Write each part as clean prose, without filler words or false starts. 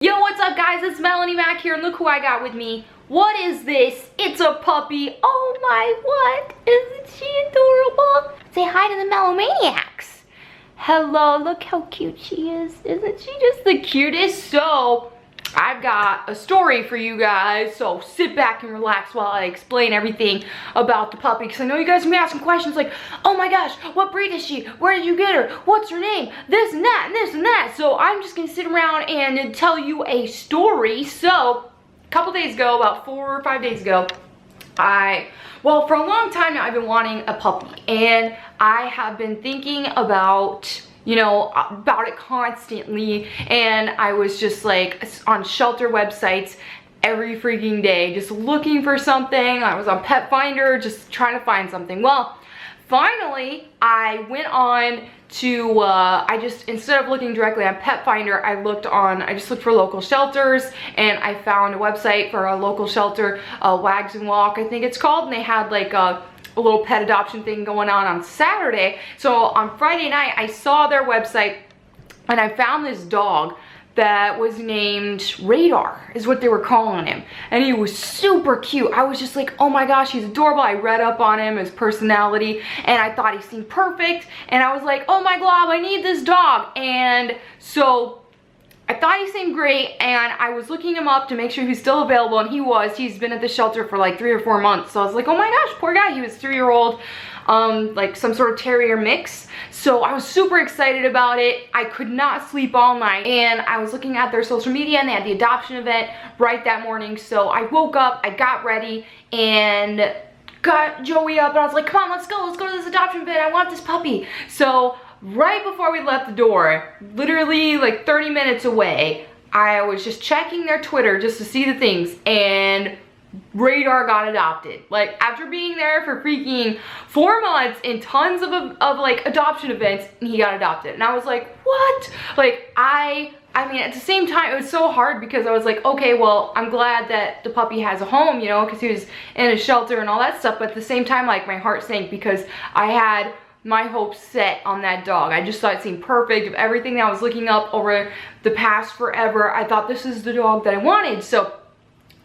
Yo, what's up guys? It's Melonie Mac here and look who I got with me. What is this? It's a puppy. Oh my, what? Isn't she adorable? Say hi to the Melomaniacs. Hello, look how cute she is. Isn't she just the cutest? So, I've got a story for you guys, so sit back and relax while I explain everything about the puppy, because I know you guys are gonna be asking questions like, oh my gosh, what breed is she? Where did you get her? What's her name? This and that and this and that. So I'm just gonna sit around and tell you a story. So a couple days ago, about 4 or 5 days ago, well, for a long time now I've been wanting a puppy, and I have been thinking about it constantly, and I was just like on shelter websites every freaking day just looking for something. I was on Pet Finder just trying to find something. Well, finally I went on to instead of looking directly on Pet Finder, I just looked for local shelters, and I found a website for a local shelter, Wags and Walk I think it's called, and they had like a little pet adoption thing going on Saturday. So on Friday night I saw their website and I found this dog that was named Radar, is what they were calling him, and he was super cute. I was just like, oh my gosh, he's adorable. I read up on him, his personality, and I thought he seemed perfect, and I was like, oh my glob, I need this dog. And so I thought he seemed great, and I was looking him up to make sure he's still available, and he was. He's been at the shelter for like 3 or 4 months. So I was like, oh my gosh, poor guy. He was 3-year-old, like some sort of terrier mix. So I was super excited about it. I could not sleep all night, and I was looking at their social media, and they had the adoption event right that morning. So I woke up, I got ready, and got Joey up, and I was like, come on, let's go to this adoption event. I want this puppy. So right before we left the door, literally like 30 minutes away, I was just checking their Twitter just to see the things, and Radar got adopted. Like, after being there for freaking 4 months in tons of like adoption events, he got adopted. And I was like, what? Like, I mean, at the same time, it was so hard because I was like, okay, well, I'm glad that the puppy has a home, because he was in a shelter and all that stuff. But at the same time, like, my heart sank because I had my hopes set on that dog. I just thought it seemed perfect. Of everything that I was looking up over the past forever, I thought this is the dog that I wanted. So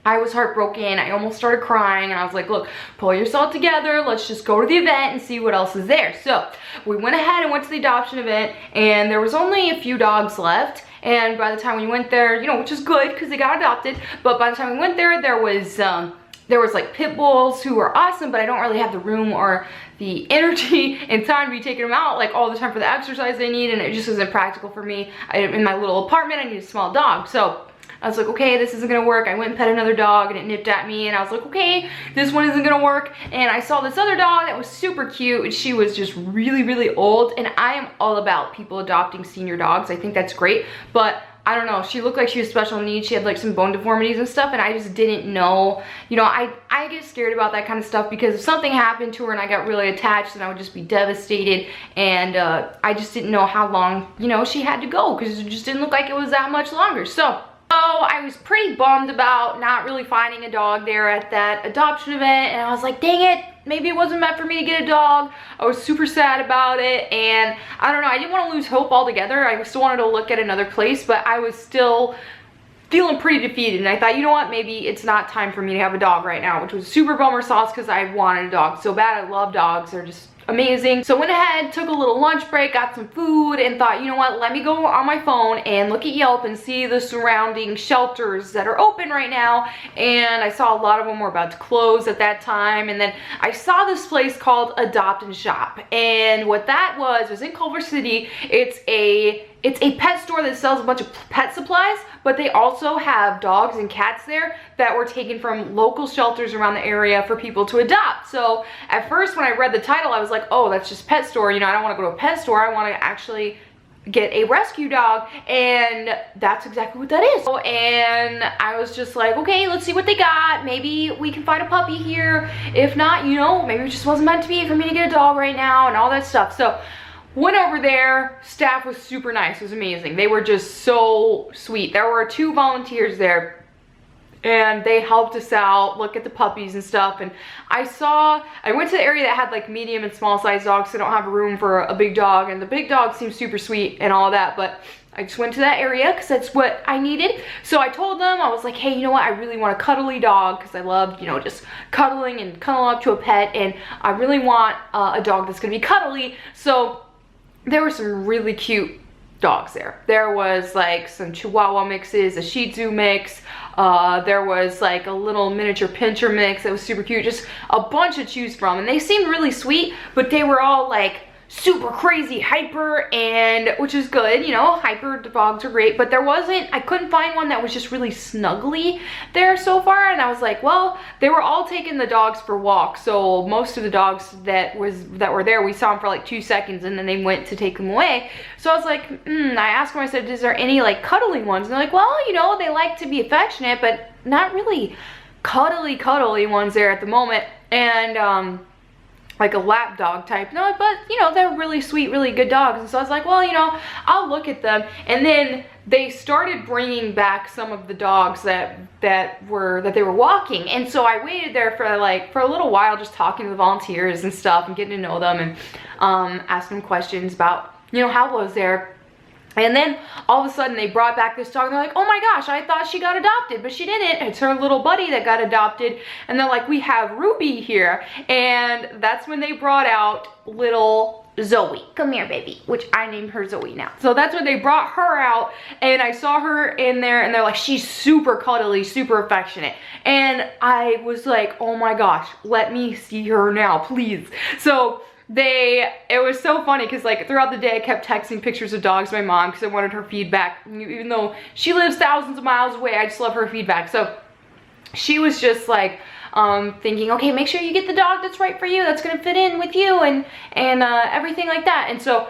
I was heartbroken. I almost started crying, and I was like, look, pull yourself together. Let's just go to the event and see what else is there. So we went ahead and went to the adoption event, and there was only a few dogs left. And by the time we went there, which is good because they got adopted, but by the time we went there, there was like pit bulls who were awesome, but I don't really have the room or the energy and time to be taking them out like all the time for the exercise they need, and it just isn't practical for me. In my little apartment, I need a small dog. So I was like, okay, this isn't gonna work. I went and pet another dog, and it nipped at me, and I was like, okay, this one isn't gonna work. And I saw this other dog that was super cute, and she was just really, really old, and I am all about people adopting senior dogs. I think that's great, but I don't know, she looked like she was special needs. She had like some bone deformities and stuff, and I just didn't know. I get scared about that kind of stuff because if something happened to her and I got really attached, then I would just be devastated. And I just didn't know how long, she had to go, because it just didn't look like it was that much longer. So I was pretty bummed about not really finding a dog there at that adoption event, and I was like, dang it, maybe it wasn't meant for me to get a dog. I was super sad about it, and I don't know, I didn't want to lose hope altogether. I still wanted to look at another place, but I was still feeling pretty defeated, and I thought, you know what, maybe it's not time for me to have a dog right now, which was super bummer sauce because I wanted a dog so bad. I love dogs. They're just amazing. So I went ahead, took a little lunch break, got some food, and thought, you know what, let me go on my phone and look at Yelp and see the surrounding shelters that are open right now. And I saw a lot of them were about to close at that time. And then I saw this place called Adopt and Shop, and what that was in Culver City. It's a pet store that sells a bunch of pet supplies, but they also have dogs and cats there that were taken from local shelters around the area for people to adopt. So at first when I read the title, I was like, oh, that's just pet store. I don't want to go to a pet store. I want to actually get a rescue dog, and that's exactly what that is. And I was just like, okay, let's see what they got. Maybe we can find a puppy here. If not, maybe it just wasn't meant to be for me to get a dog right now and all that stuff. So went over there. Staff was super nice. It was amazing. They were just so sweet. There were 2 volunteers there, and they helped us out, look at the puppies and stuff. And I went to the area that had like medium and small size dogs, so I don't have room for a big dog, and the big dog seemed super sweet and all that, but I just went to that area because that's what I needed. So I told them, I was like, hey, you know what? I really want a cuddly dog because I love, you know, just cuddling and cuddle up to a pet. And I really want a dog that's going to be cuddly. So there were some really cute dogs there. There was like some Chihuahua mixes, a Shih Tzu mix. There was like a little miniature pincher mix that was super cute. Just a bunch to choose from. And they seemed really sweet, but they were all like super crazy hyper, and which is good, you know, hyper dogs are great, but I couldn't find one that was just really snuggly there so far. And I was like, well, they were all taking the dogs for walks, so most of the dogs that were there, we saw them for like 2 seconds and then they went to take them away. So I was like, I asked them, I said, is there any like cuddly ones? And they're like, well, you know, they like to be affectionate, but not really cuddly ones there at the moment. And like a lap dog type. No, but you know, they're really sweet, really good dogs. And so I was like, well, you know, I'll look at them. And then they started bringing back some of the dogs that they were walking. And so I waited there for a little while, just talking to the volunteers and stuff and getting to know them and asking them questions about, you know, how it was there. And then all of a sudden they brought back this dog and they're like, oh my gosh, I thought she got adopted, but she didn't. It's her little buddy that got adopted. And they're like, we have Ruby here. And that's when they brought out little Zoe. Come here, baby, which I named her Zoe now. So that's when they brought her out, and I saw her in there and they're like, she's super cuddly, super affectionate. And I was like, oh my gosh, let me see her now, please. So it was so funny because like throughout the day I kept texting pictures of dogs to my mom because I wanted her feedback. Even though she lives thousands of miles away, I just love her feedback. So she was just like thinking, okay, make sure you get the dog that's right for you, that's gonna fit in with you, and everything like that. And so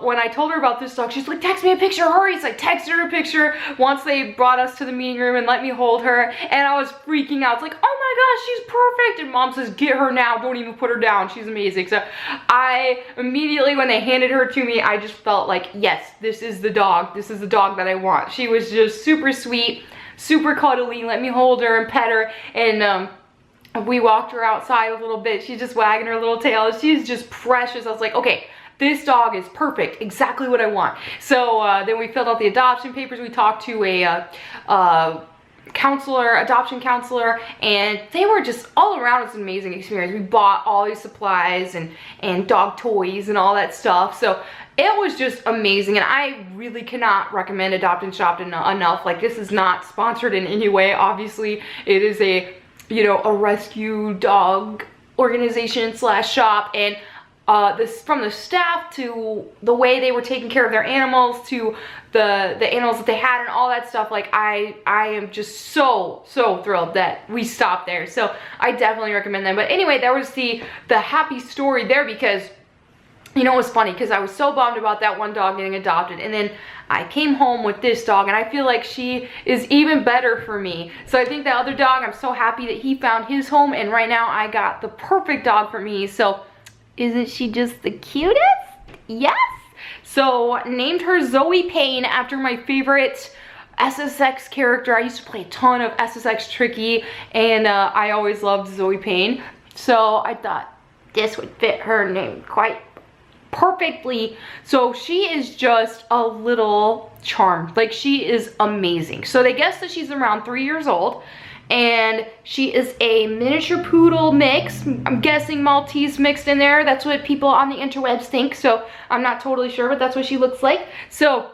when I told her about this dog, she's like, text me a picture, hurry. It's like, text her a picture once they brought us to the meeting room and let me hold her. And I was freaking out. It's like, oh my gosh, she's perfect. And mom says, get her now. Don't even put her down. She's amazing. So I immediately, when they handed her to me, I just felt like, yes, this is the dog. This is the dog that I want. She was just super sweet, super cuddly. Let me hold her and pet her. And we walked her outside a little bit. She's just wagging her little tail. She's just precious. I was like, okay, this dog is perfect, exactly what I want. So then we filled out the adoption papers. We talked to a adoption counselor, and they were just all around. It's an amazing experience. We bought all these supplies and dog toys and all that stuff. So it was just amazing, and I really cannot recommend Adopt and Shop enough. Like, this is not sponsored in any way. Obviously, it is a, you know, a rescue dog organization / shop, and from the staff to the way they were taking care of their animals to the animals that they had and all that stuff, like I am just so thrilled that we stopped there. So I definitely recommend them. But anyway, there was the happy story there, because you know, it was funny because I was so bummed about that one dog getting adopted, and then I came home with this dog, and I feel like she is even better for me. So I think the other dog, I'm so happy that he found his home, and right now I got the perfect dog for me. So isn't she just the cutest? Yes. So named her Zoe Payne after my favorite SSX character. I used to play a ton of SSX Tricky, and I always loved Zoe Payne. So I thought this would fit her name quite perfectly. So she is just a little charm. Like, she is amazing. So they guess that she's around 3 years old. And she is a miniature poodle mix. I'm guessing Maltese mixed in there. That's what people on the interwebs think. So I'm not totally sure, but that's what she looks like. So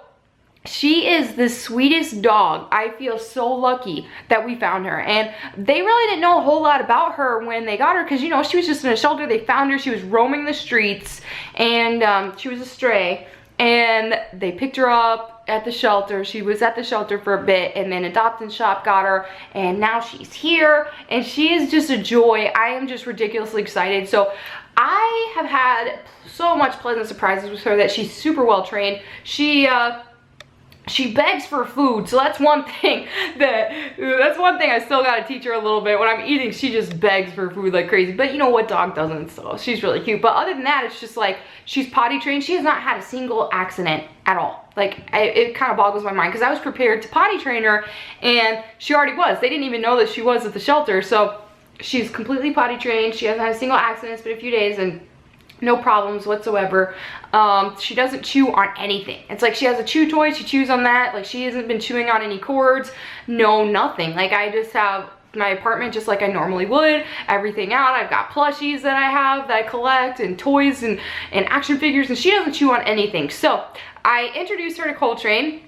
she is the sweetest dog. I feel so lucky that we found her. And they really didn't know a whole lot about her when they got her, because, you know, she was just in a shelter. They found her. She was roaming the streets, and she was a stray. And they picked her up at the shelter. She was at the shelter for a bit, and then Adopt and Shop got her, and now she's here, and she is just a joy. I am just ridiculously excited. So I have had so much pleasant surprises with her, that she's super well trained. She begs for food, so that's one thing I still gotta teach her a little bit. When I'm eating, she just begs for food like crazy. But you know what dog doesn't? So she's really cute. But other than that, it's just like, she's potty trained. She has not had a single accident at all. Like, it kind of boggles my mind, because I was prepared to potty train her, and she already was. They didn't even know that she was at the shelter. So she's completely potty trained. She hasn't had a single accident. It's been a few days, and No problems whatsoever. She doesn't chew on anything. It's like she has a chew toy, she chews on that. Like she hasn't been chewing on any cords. No, nothing. Like I just have my apartment just like I normally would. Everything out. I've got plushies that I have that I collect and toys and action figures, and she doesn't chew on anything. So I introduced her to Coltrane.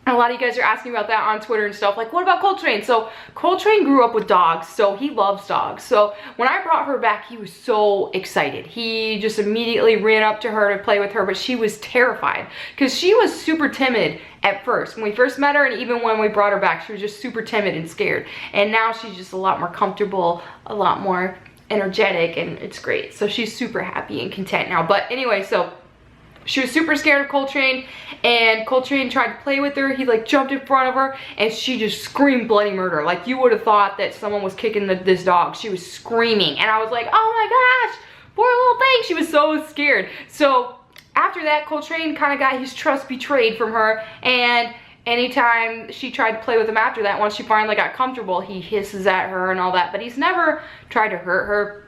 A lot of you guys are asking about that on Twitter and stuff, like, what about Coltrane? So Coltrane grew up with dogs, so he loves dogs. So when I brought her back, he was so excited. He just immediately ran up to her to play with her, but she was terrified because she was super timid at first. When we first met her, and even when we brought her back, she was just super timid and scared. And now she's just a lot more comfortable, a lot more energetic, and it's great. So she's super happy and content now. But anyway, so she was super scared of Coltrane, and Coltrane tried to play with her. He like jumped in front of her, and she just screamed bloody murder. Like you would have thought that someone was kicking this dog. She was screaming, and I was like, oh my gosh, poor little thing. She was so scared. So after that, Coltrane kind of got his trust betrayed from her, and anytime she tried to play with him after that, once she finally got comfortable, he hisses at her and all that, but he's never tried to hurt her,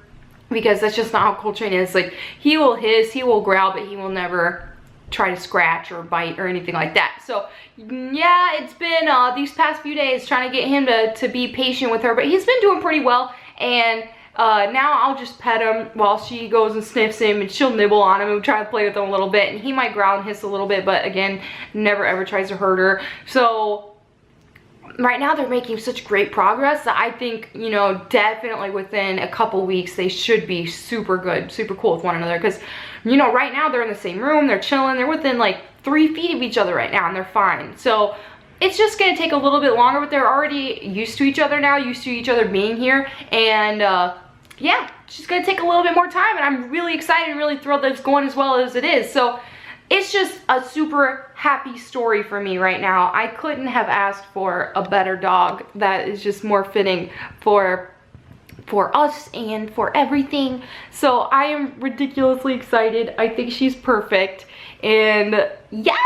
because that's just not how Coltrane is. Like he will hiss, he will growl, but he will never try to scratch or bite or anything like that. So yeah, it's been these past few days trying to get him to be patient with her, but he's been doing pretty well. And now I'll just pet him while she goes and sniffs him, and she'll nibble on him and try to play with him a little bit, and he might growl and hiss a little bit, but again, never ever tries to hurt her. So right now they're making such great progress that I think, you know, definitely within a couple weeks they should be super good, super cool with one another. Because, you know, right now they're in the same room, they're chilling, they're within like 3 feet of each other right now, and they're fine. So it's just gonna take a little bit longer, but they're already used to each other now, used to each other being here. And yeah, it's just gonna take a little bit more time, and I'm really excited and really thrilled that it's going as well as it is. So it's just a super happy story for me right now. I couldn't have asked for a better dog that is just more fitting for us and for everything. So I am ridiculously excited. I think she's perfect. And yes,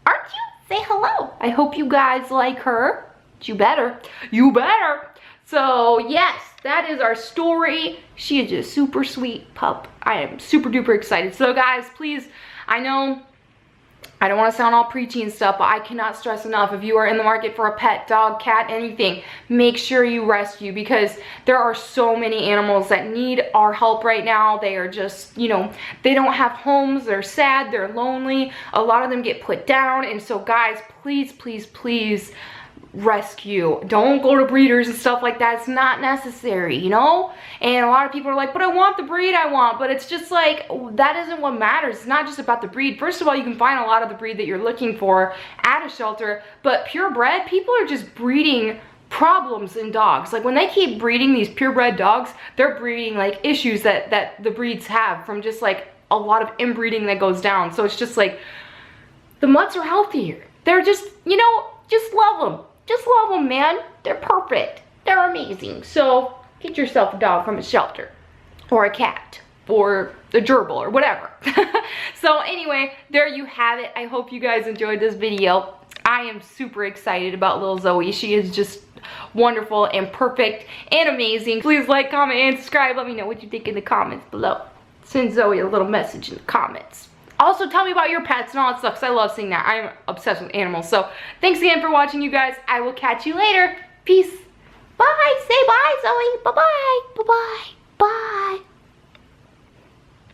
aren't you? Say hello. I hope you guys like her. You better. You better. So yes, that is our story. She is just super sweet pup. I am super duper excited. So guys, please, I know I don't want to sound all preachy and stuff, but I cannot stress enough, if you are in the market for a pet, dog, cat, anything, make sure you rescue, because there are so many animals that need our help right now. They are just, you know, they don't have homes, they're sad, they're lonely, a lot of them get put down. And so guys, please, please, please rescue. Don't go to breeders and stuff like that. It's not necessary, you know. And a lot of people are like, but I want the breed I want. But it's just like, that isn't what matters. It's not just about the breed. First of all, you can find a lot of the breed that you're looking for at a shelter, but purebred, people are just breeding problems in dogs. Like when they keep breeding these purebred dogs, they're breeding like issues that the breeds have from just like a lot of inbreeding that goes down. So it's just like, the mutts are healthier. They're just, you know, just love them. Just love them, man. They're perfect. They're amazing. So get yourself a dog from a shelter, or a cat, or a gerbil, or whatever. So anyway, there you have it. I hope you guys enjoyed this video. I am super excited about little Zoe. She is just wonderful and perfect and amazing. Please like, comment, and subscribe. Let me know what you think in the comments below. Send Zoe a little message in the comments. Also, tell me about your pets and all that stuff, because I love seeing that. I'm obsessed with animals. So, thanks again for watching, you guys. I will catch you later. Peace. Bye. Say bye, Zoe. Bye-bye. Bye-bye. Bye.